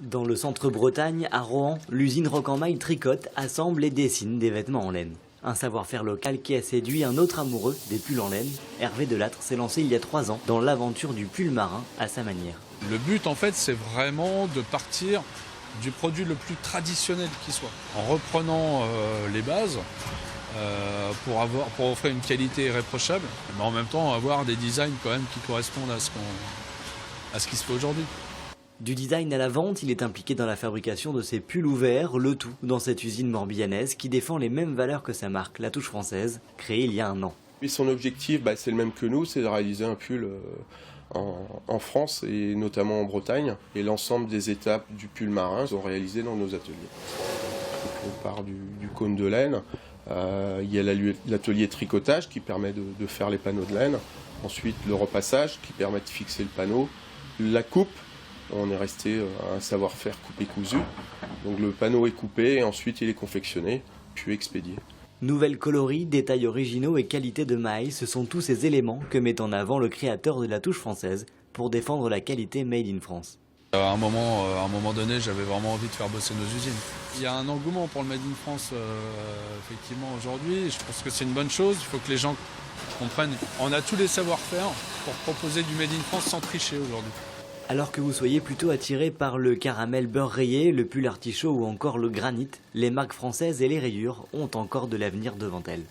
Dans le centre-Bretagne, à Rohan, l'usine Rock en Maille tricote, assemble et dessine des vêtements en laine. Un savoir-faire local qui a séduit un autre amoureux des pulls en laine. Hervé Delattre s'est lancé il y a 3 ans dans l'aventure du pull marin à sa manière. Le but en fait c'est vraiment de partir du produit le plus traditionnel qui soit, en reprenant les bases pour offrir une qualité irréprochable, mais en même temps avoir des designs quand même qui correspondent à ce qui se fait aujourd'hui. Du design à la vente, il est impliqué dans la fabrication de ces pulls ouverts, le tout dans cette usine morbihanaise qui défend les mêmes valeurs que sa marque, La Touche Française, créée il y a 1 an. Et son objectif, c'est le même que nous, c'est de réaliser un pull en France et notamment en Bretagne. Et l'ensemble des étapes du pull marin sont réalisées dans nos ateliers. Donc, on part du cône de laine, il y a l'atelier tricotage qui permet de faire les panneaux de laine. Ensuite le repassage qui permet de fixer le panneau. La coupe, on est resté à un savoir-faire coupé-cousu. Donc le panneau est coupé et ensuite il est confectionné, puis expédié. Nouvelles coloris, détails originaux et qualité de maille, ce sont tous ces éléments que met en avant le créateur de La Touche Française pour défendre la qualité Made in France. À un moment donné, j'avais vraiment envie de faire bosser nos usines. Il y a un engouement pour le Made in France effectivement aujourd'hui. Je pense que c'est une bonne chose. Il faut que les gens comprennent. On a tous les savoir-faire pour proposer du Made in France sans tricher aujourd'hui. Alors que vous soyez plutôt attiré par le caramel beurre rayé, le pull artichaut ou encore le granit, les marques françaises et les rayures ont encore de l'avenir devant elles.